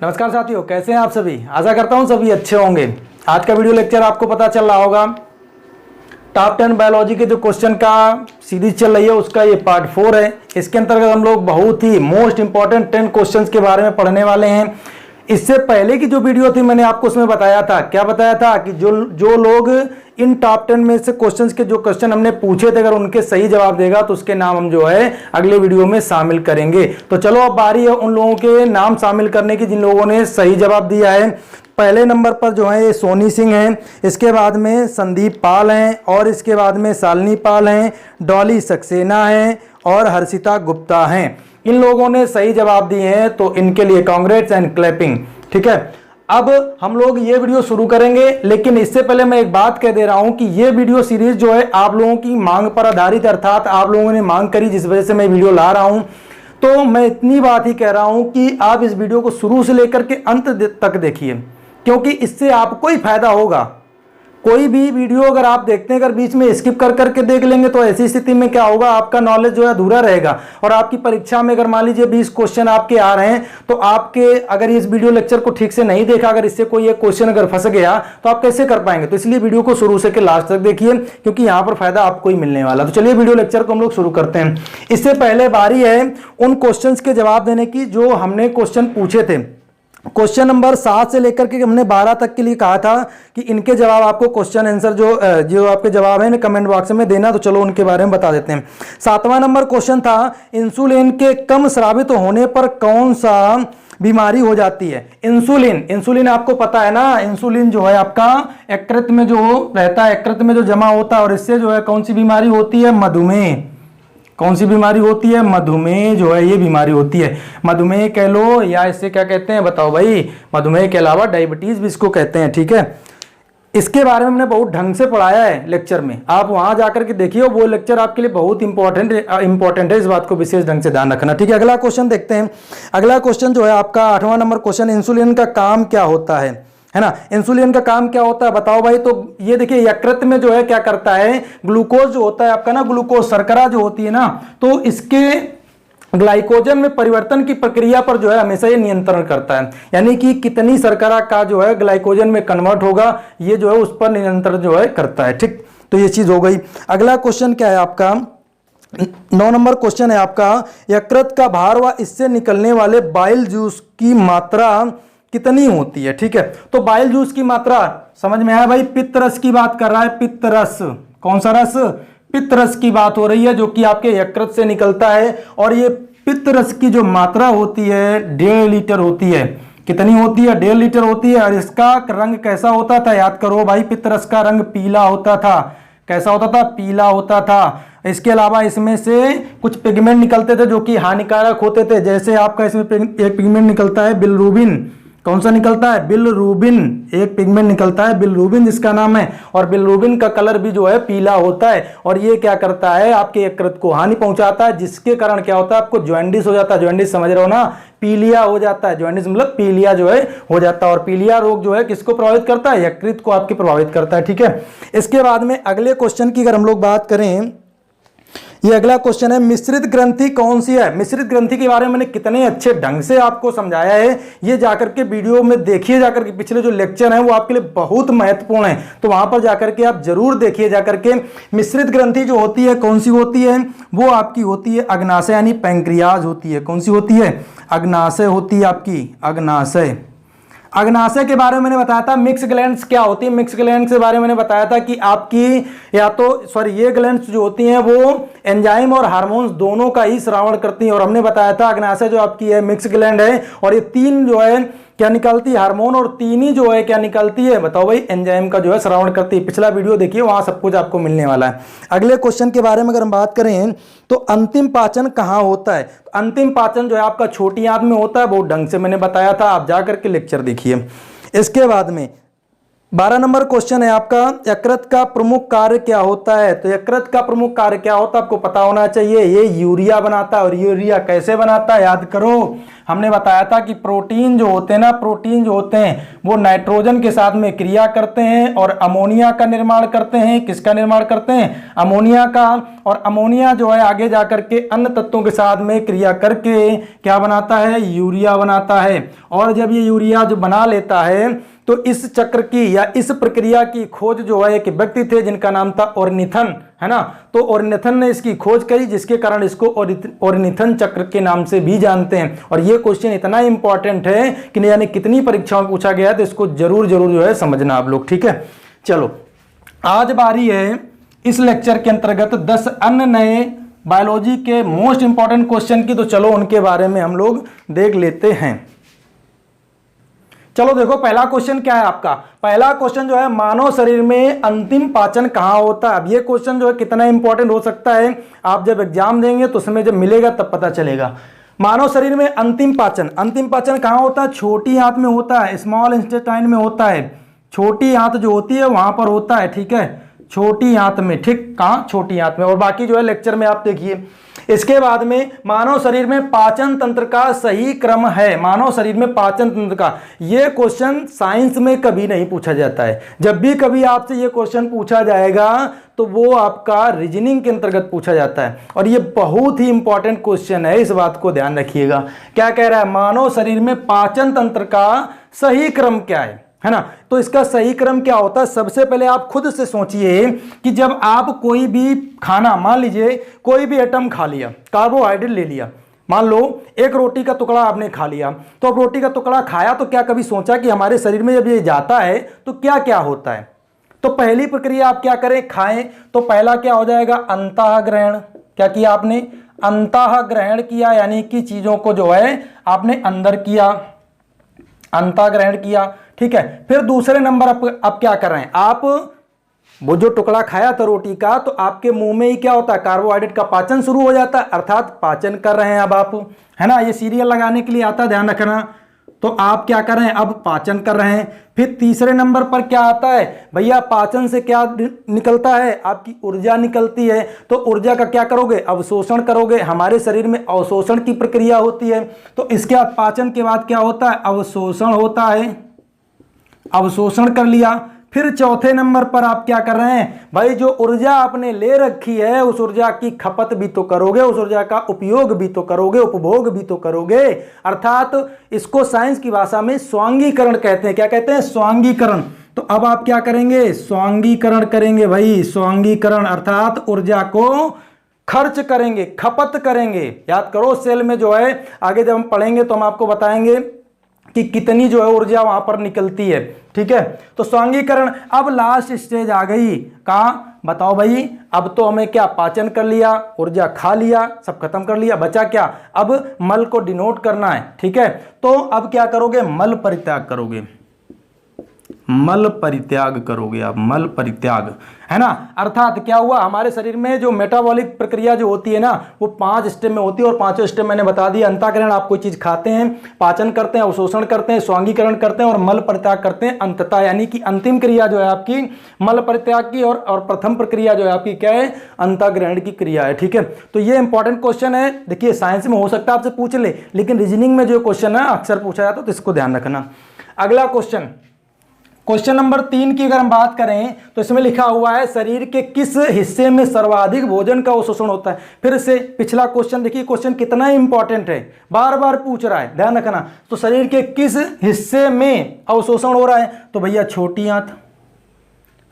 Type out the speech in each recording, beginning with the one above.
नमस्कार साथियों, कैसे हैं आप सभी। आशा करता हूं सभी अच्छे होंगे। आज का वीडियो लेक्चर आपको पता चल रहा होगा, टॉप 10 बायोलॉजी के जो क्वेश्चन का सीरीज चल रही है उसका ये पार्ट 4 है। इसके अंतर्गत हम लोग बहुत ही मोस्ट इंपॉर्टेंट 10 क्वेश्चंस के बारे में पढ़ने वाले हैं। इससे पहले की जो वीडियो थी मैंने आपको उसमें बताया था, क्या बताया था कि जो लोग इन टॉप 10 में से क्वेश्चंस के जो क्वेश्चन हमने पूछे थे अगर उनके सही जवाब देगा तो उसके नाम हम जो है अगले वीडियो में शामिल करेंगे। तो चलो अब बारी है उन लोगों के नाम शामिल करने की जिन लोगों ने सही जवाब दिया है। पहले नंबर पर जो है ये सोनी सिंह हैं, इसके बाद में संदीप पाल हैं और इसके बाद में शालिनी पाल हैं, डॉली सक्सेना हैं और हर्षिता गुप्ता हैं। इन लोगों ने सही जवाब दिए हैं तो इनके लिए कांग्रेट्स एंड क्लैपिंग। ठीक है, अब हम लोग ये वीडियो शुरू करेंगे, लेकिन इससे पहले मैं एक बात कह दे रहा हूं कि ये वीडियो सीरीज जो है आप लोगों की मांग पर आधारित, अर्थात आप लोगों ने मांग करी जिस वजह से मैं वीडियो ला रहा हूं। तो मैं इतनी बात ही कह रहा हूं कि आप इस वीडियो को शुरू से लेकर के अंत तक देखिए, क्योंकि इससे आपको ही फायदा होगा। कोई भी वीडियो अगर आप देखते हैं, अगर बीच में स्किप कर करके देख लेंगे तो ऐसी स्थिति में क्या होगा, आपका नॉलेज जो है अधूरा रहेगा। और आपकी परीक्षा में अगर मान लीजिए 20 क्वेश्चन आपके आ रहे हैं तो आपके अगर इस वीडियो लेक्चर को ठीक से नहीं देखा, अगर इससे कोई एक क्वेश्चन अगर फंस गया तो आप कैसे कर पाएंगे। तो इसलिए वीडियो को शुरू से लास्ट तक देखिए, क्योंकि यहां पर फायदा आपको ही मिलने वाला। तो चलिए वीडियो लेक्चर को हम लोग शुरू करते हैं। इससे पहले बारी है उन क्वेश्चन के जवाब देने की जो हमने क्वेश्चन पूछे थे। क्वेश्चन नंबर 7 से लेकर के हमने 12 तक के लिए कहा था कि इनके जवाब आपको क्वेश्चन आंसर जो आपके जवाब है कमेंट बॉक्स में देना। तो चलो उनके बारे में बता देते हैं। 7वां नंबर क्वेश्चन था, इंसुलिन के कम स्रावित होने पर कौन सा बीमारी हो जाती है। इंसुलिन आपको पता है ना, इंसुलिन जो है आपका यकृत में जो रहता है, यकृत में जो जमा होता है और इससे जो है कौन सी बीमारी होती है, मधुमेह। कौन सी बीमारी होती है, मधुमेह जो है ये बीमारी होती है। मधुमेह कह लो या इससे क्या कहते हैं बताओ भाई, मधुमेह के अलावा डायबिटीज भी इसको कहते हैं। ठीक है, इसके बारे में हमने बहुत ढंग से पढ़ाया है लेक्चर में, आप वहां जाकर के देखिए, वो लेक्चर आपके लिए बहुत इंपॉर्टेंट है। इस बात को विशेष ढंग से ध्यान रखना। ठीक है, अगला क्वेश्चन देखते हैं। अगला क्वेश्चन जो है आपका 8वां नंबर क्वेश्चन, इंसुलिन का काम क्या होता है ना। इंसुलिन का काम क्या होता है बताओ भाई। तो ये देखिए यकृत में जो है क्या करता है, ग्लूकोज जो होता है आपका ना, ग्लूकोज शर्करा जो होती है ना, तो इसके ग्लाइकोजन में परिवर्तन की प्रक्रिया पर जो है हमेशा ये नियंत्रण करता है। यानी कि कितनी शर्करा का जो है ग्लाइकोजन में कन्वर्ट होगा, ये जो है उस पर नियंत्रण जो है करता है। ठीक, तो ये चीज हो गई। अगला क्वेश्चन क्या है आपका, 9 नंबर क्वेश्चन है आपका, यकृत का भार व इससे निकलने वाले बाइल जूस की मात्रा कितनी होती है। ठीक है, तो बाइल जूस की मात्रा समझ में आया भाई, पित्त रस की बात कर रहा है। पित्त रस, कौन सा रस, पित्त रस की बात हो रही है जो कि आपके यकृत से निकलता है। और ये पित्त रस की जो मात्रा होती है 1.5 लीटर होती है। कितनी होती है, 1.5 लीटर होती है। और इसका रंग कैसा होता था, याद करो भाई, पित्त रस का रंग पीला होता था। कैसा होता था, पीला होता था। इसके अलावा इसमें से कुछ पिगमेंट निकलते थे जो कि हानिकारक होते थे। जैसे आपका इसमें एक पिगमेंट निकलता है बिलरूबिन। कौन सा निकलता है, बिलरूबिन। एक पिगमेंट निकलता है बिलरूबिन जिसका नाम है, और बिलरूबिन का कलर भी जो है पीला होता है। और ये क्या करता है, आपके यकृत को हानि पहुंचाता है, जिसके कारण क्या होता है, आपको जॉन्डिस हो जाता है। जॉन्डिस समझ रहे हो ना, पीलिया हो जाता है। जॉन्डिस मतलब पीलिया जो है हो जाता है। और पीलिया रोग जो है किसको प्रभावित करता है, यकृत को आपके प्रभावित करता है। ठीक है, इसके बाद में अगले क्वेश्चन की अगर हम लोग बात करें, ये अगला क्वेश्चन है, मिश्रित ग्रंथि कौन सी है। मिश्रित ग्रंथि के बारे में मैंने कितने अच्छे ढंग से आपको समझाया है, ये जाकर के वीडियो में देखिए, जाकर के पिछले जो लेक्चर हैं वो आपके लिए बहुत महत्वपूर्ण है। तो वहां पर जाकर के आप जरूर देखिए जाकर के। मिश्रित ग्रंथि जो होती है कौन सी होती है, वो आपकी होती है अग्नाशय यानी पैंक्रियाज होती है। कौन सी होती है, अग्नाशय होती है आपकी, अग्नाशय। अग्नाशय के बारे में मैंने बताया था। मिक्स ग्लैंड्स क्या होती है, मिक्स ग्लैंड्स के बारे में मैंने बताया था कि आपकी या तो ये ग्लैंड्स जो होती हैं वो एंजाइम और हार्मोन्स दोनों का ही श्रावण करती हैं। और हमने बताया था अग्नाशय जो आपकी है मिक्स ग्लैंड है, और ये 3 जो है क्या निकलती है, हार्मोन, और 3 ही जो है क्या निकलती है बताओ भाई, एंजाइम का जो है श्रावण करती है। पिछला वीडियो देखिए, वहां सब कुछ आपको मिलने वाला है। अगले क्वेश्चन के बारे में अगर हम बात करें तो अंतिम पाचन कहाँ होता है। अंतिम पाचन जो है आपका छोटी आंत में होता है, बहुत ढंग से मैंने बताया था, आप जाकर के लेक्चर देखिए। इसके बाद में 12 नंबर क्वेश्चन है आपका, यकृत का प्रमुख कार्य क्या होता है? तो यकृत का प्रमुख कार्य क्या होता है आपको पता होना चाहिए। ये यूरिया बनाता है। और यूरिया कैसे बनाता है याद करो, हमने बताया था कि प्रोटीन जो होते हैं ना, प्रोटीन जो होते हैं वो नाइट्रोजन के साथ में क्रिया करते हैं और अमोनिया का निर्माण करते हैं। किसका निर्माण करते हैं? अमोनिया का। और अमोनिया जो है आगे जाकर के अन्य तत्वों के साथ में क्रिया करके क्या बनाता है? यूरिया बनाता है। और जब ये यूरिया जो बना लेता है तो इस चक्र की या इस प्रक्रिया की खोज जो है एक व्यक्ति थे जिनका नाम था ओर्निथन, है ना। तो ओर्निथन ने इसकी खोज करी, जिसके कारण इसको ओर्निथन चक्र के नाम से भी जानते हैं। और ये क्वेश्चन इतना इंपॉर्टेंट है कि नहीं जाने कितनी परीक्षाओं में पूछा गया है, तो इसको जरूर जरूर जो है समझना आप लोग, ठीक है। चलो आज बारी है इस लेक्चर के अंतर्गत 10 अन्य नए बायोलॉजी के मोस्ट इंपॉर्टेंट क्वेश्चन की। तो चलो उनके बारे में हम लोग देख लेते हैं। चलो देखो पहला क्वेश्चन क्या है आपका। पहला क्वेश्चन जो है, मानव शरीर में अंतिम पाचन कहां होता है। अब ये क्वेश्चन जो है कितना इंपॉर्टेंट हो सकता है, आप जब एग्जाम देंगे तो उसमें जब मिलेगा तब पता चलेगा। मानव शरीर में अंतिम पाचन कहां होता है? छोटी आंत में होता है, स्मॉल इंटेस्टाइन में होता है। छोटी आंत जो होती है वहां पर होता है, ठीक है, छोटी आंत में, ठीक, कहां? छोटी आंत में। और बाकी जो है लेक्चर में आप देखिए। इसके बाद में मानव शरीर में पाचन तंत्र का सही क्रम है। मानव शरीर में पाचन तंत्र का, यह क्वेश्चन साइंस में कभी नहीं पूछा जाता है। जब भी कभी आपसे यह क्वेश्चन पूछा जाएगा तो वो आपका रीजनिंग के अंतर्गत पूछा जाता है। और ये बहुत ही इंपॉर्टेंट क्वेश्चन है, इस बात को ध्यान रखिएगा। क्या कह रहा है? मानव शरीर में पाचन तंत्र का सही क्रम क्या है ना। तो इसका सही क्रम क्या होता है? सबसे पहले आप खुद से सोचिए कि जब आप कोई भी खाना, मान लीजिए कोई भी आइटम खा लिया, कार्बोहाइड्रेट ले लिया, मान लो एक रोटी का टुकड़ा आपने खा लिया, तो अब रोटी का टुकड़ा खाया तो क्या कभी सोचा कि हमारे शरीर में जब ये जाता है तो क्या क्या होता है? तो पहली प्रक्रिया आप क्या करें? खाएं। तो पहला क्या हो जाएगा? अंतःग्रहण। क्या किया आपने? अंतःग्रहण किया, यानी कि चीजों को जो है आपने अंदर किया, अंतःग्रहण किया, ठीक है। फिर दूसरे नंबर आप क्या कर रहे हैं? आप वो जो टुकड़ा खाया था रोटी का, तो आपके मुंह में ही क्या होता है? कार्बोहाइड्रेट का पाचन शुरू हो जाता है, अर्थात पाचन कर रहे हैं अब आप, है ना। ये सीरियल लगाने के लिए आता है, ध्यान रखना। तो आप क्या कर रहे हैं? अब पाचन कर रहे हैं। फिर तीसरे नंबर पर क्या आता है भैया? पाचन से क्या निकलता है? आपकी ऊर्जा निकलती है। तो ऊर्जा का क्या करोगे? अवशोषण करोगे। हमारे शरीर में अवशोषण की प्रक्रिया होती है। तो इसके बाद पाचन के बाद क्या होता है? अवशोषण होता है। अवशोषण कर लिया। फिर चौथे नंबर पर आप क्या कर रहे हैं भाई? जो ऊर्जा आपने ले रखी है उस ऊर्जा की खपत भी तो करोगे, उस ऊर्जा का उपयोग भी तो करोगे, उपभोग भी तो करोगे। अर्थात इसको साइंस की भाषा में स्वांगीकरण कहते हैं। क्या कहते हैं? स्वांगीकरण। तो अब आप क्या करेंगे? स्वांगीकरण करेंगे भाई, स्वांगीकरण, अर्थात ऊर्जा को खर्च करेंगे, खपत करेंगे। याद करो, सेल में जो है आगे जब हम पढ़ेंगे तो हम आपको बताएंगे कि कितनी जो है ऊर्जा वहां पर निकलती है, ठीक है। तो स्वांगीकरण। अब लास्ट स्टेज आ गई, कहाँ? बताओ भाई। अब तो हमें क्या? पाचन कर लिया, ऊर्जा खा लिया, सब खत्म कर लिया, बचा क्या? अब मल को डिनोट करना है, ठीक है। तो अब क्या करोगे? मल परित्याग करोगे, मल परित्याग करोगे आप, मल परित्याग, है ना। अर्थात क्या हुआ? हमारे शरीर में जो मेटाबॉलिक प्रक्रिया जो होती है ना, वो 5 स्टेप में होती है। और 5 स्टेप मैंने बता दिया। अंतःग्रहण, आप कोई चीज खाते हैं, पाचन करते हैं, अवशोषण करते हैं, स्वांगीकरण करते हैं और मल परित्याग करते हैं। अंततः यानी कि अंतिम क्रिया जो है आपकी मल परित्याग की, और प्रथम प्रक्रिया जो है आपकी क्या है? अंतःग्रहण की क्रिया है, ठीक है। तो ये इंपॉर्टेंट क्वेश्चन है। देखिए साइंस में हो सकता है आपसे पूछ ले, लेकिन रीजनिंग में जो क्वेश्चन है अक्सर पूछा जाता है, तो इसको ध्यान रखना। अगला क्वेश्चन, क्वेश्चन नंबर 3 की अगर हम बात करें तो इसमें लिखा हुआ है शरीर के किस हिस्से में सर्वाधिक भोजन का अवशोषण होता है। फिर से पिछला क्वेश्चन देखिए, क्वेश्चन कितना इंपॉर्टेंट है, बार बार पूछ रहा है, ध्यान रखना। तो शरीर के किस हिस्से में अवशोषण हो रहा है? तो भैया छोटी आंत,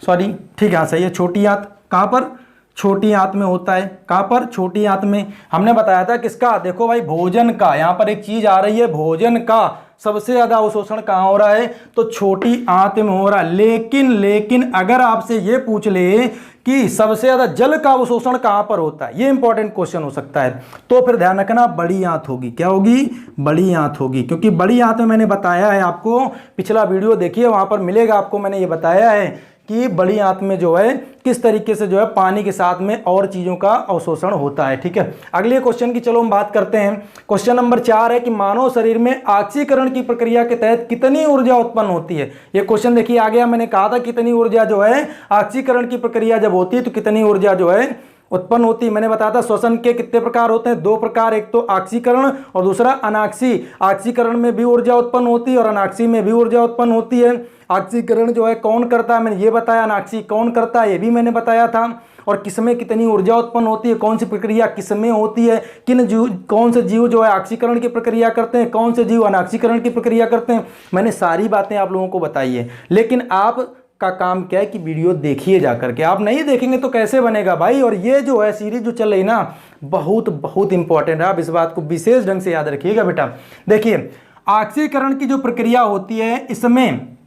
सॉरी, ठीक है, सही है, छोटी आंत। कहां पर? छोटी आंत में होता है। कहां पर? छोटी आंत में। हमने बताया था किसका? देखो भाई, भोजन का। यहां पर एक चीज आ रही है, भोजन का सबसे ज्यादा अवशोषण कहां हो रहा है? तो छोटी आंत में हो रहा है। लेकिन अगर आपसे ये पूछ ले कि सबसे ज्यादा जल का अवशोषण कहां पर होता है, ये इंपॉर्टेंट क्वेश्चन हो सकता है, तो फिर ध्यान रखना, बड़ी आंत होगी। क्या होगी? बड़ी आंत होगी। क्योंकि बड़ी आंत में मैंने बताया है आपको, पिछला वीडियो देखिए, वहां पर मिलेगा आपको, मैंने ये बताया है कि बड़ी आंत में जो है किस तरीके से जो है पानी के साथ में और चीज़ों का अवशोषण होता है। ठीक है, अगले क्वेश्चन की चलो हम बात करते हैं। क्वेश्चन नंबर 4 है कि मानव शरीर में ऑक्सीकरण की प्रक्रिया के तहत कितनी ऊर्जा उत्पन्न होती है। ये क्वेश्चन देखिए आ गया, मैंने कहा था कितनी ऊर्जा जो है ऑक्सीकरण की प्रक्रिया जब होती है तो कितनी ऊर्जा जो है उत्पन्न होती है। मैंने बताया था श्वसन के कितने प्रकार होते हैं, 2 प्रकार, एक तो ऑक्सीकरण और दूसरा अनाक्सी। ऑक्सीकरण में भी ऊर्जा उत्पन्न होती है और अनाक्सी में भी ऊर्जा उत्पन्न होती है। ऑक्सीकरण जो है कौन करता है, मैंने ये बताया, अनाक्सी कौन करता है ये भी मैंने बताया था, और किसमें कितनी ऊर्जा उत्पन्न होती है, कौन सी प्रक्रिया किसमें होती है, कौन से जीव जो है ऑक्सीकरण की प्रक्रिया करते हैं, कौन से जीव अनाक्सीकरण की प्रक्रिया करते हैं। मैंने सारी बातें आप लोगों को बताई है, लेकिन आप का काम क्या है कि वीडियो देखिए जा करके, आप नहीं देखेंगे तो कैसे बनेगा भाई। और ये जो है सीरीज जो चल रही ना बहुत बहुत इंपॉर्टेंट है, आप इस बात को विशेष ढंग से याद रखिएगा बेटा। देखिए ऑक्सीकरण की जो प्रक्रिया होती है इसमें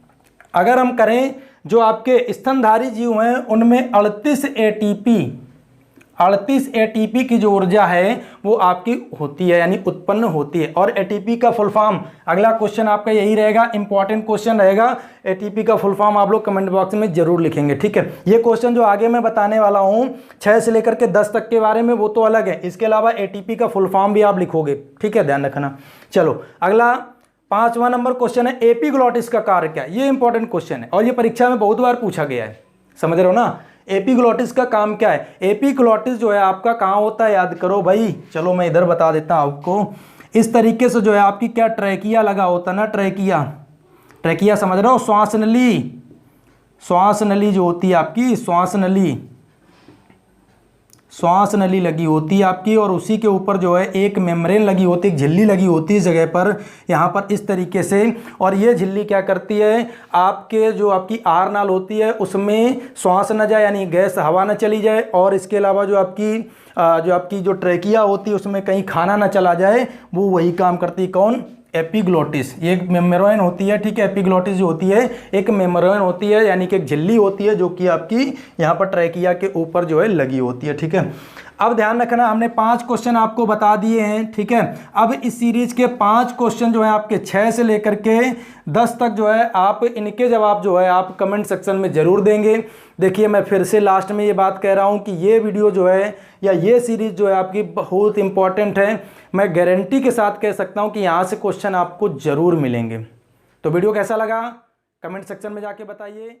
अगर हम करें जो आपके स्तनधारी जीव हैं उनमें 38 एटीपी की जो ऊर्जा है वो आपकी होती है, यानी उत्पन्न होती है। और एटीपी का फुल फॉर्म, अगला क्वेश्चन आपका यही रहेगा, इंपॉर्टेंट क्वेश्चन रहेगा। एटीपी का फुल फॉर्म आप लोग कमेंट बॉक्स में जरूर लिखेंगे। ठीक है, ये क्वेश्चन जो आगे मैं बताने वाला हूँ 6 से लेकर के 10 तक के बारे में वो तो अलग है, इसके अलावा एटीपी का फुल फॉर्म भी आप लिखोगे। ठीक है, ध्यान रखना। चलो अगला 5वां नंबर क्वेश्चन है एपिग्लॉटिस का कार्य क्या है। ये इंपॉर्टेंट क्वेश्चन है और ये परीक्षा में बहुत बार पूछा गया है, समझ रहे हो ना। एपिग्लॉटिस का काम क्या है, एपिग्लॉटिस जो है आपका कहाँ होता है याद करो भाई। चलो मैं इधर बता देता हूँ आपको। इस तरीके से जो है आपकी क्या ट्रैकिया लगा होता है ना, ट्रैकिया समझ रहे हो, श्वास नली जो होती है आपकी, श्वास नली लगी होती है आपकी, और उसी के ऊपर जो है एक मेम्ब्रेन लगी होती है, एक झिल्ली लगी होती है इस जगह पर, यहाँ पर इस तरीके से। और ये झिल्ली क्या करती है, आपके जो आपकी आर नाल होती है उसमें श्वास न जाए, यानी गैस हवा न चली जाए, और इसके अलावा जो आपकी जो ट्रैकिया होती है उसमें कहीं खाना न चला जाए, वो वही काम करती है। कौन, एपिग्लॉटिस। ये एक मेम्ब्रेन होती है। ठीक है, एपिग्लॉटिस जो होती है एक मेम्ब्रेन होती है, यानी कि एक झिल्ली होती है जो कि आपकी यहाँ पर ट्रैकिया के ऊपर जो है लगी होती है। ठीक है, अब ध्यान रखना हमने 5 क्वेश्चन आपको बता दिए हैं। ठीक है, अब इस सीरीज के 5 क्वेश्चन जो है आपके 6 से लेकर के 10 तक जो है आप इनके जवाब जो है आप कमेंट सेक्शन में ज़रूर देंगे। देखिए मैं फिर से लास्ट में ये बात कह रहा हूँ कि ये वीडियो जो है या ये सीरीज़ जो है आपकी बहुत इंपॉर्टेंट है। मैं गारंटी के साथ कह सकता हूँ कि यहाँ से क्वेश्चन आपको ज़रूर मिलेंगे। तो वीडियो कैसा लगा कमेंट सेक्शन में जाके बताइए।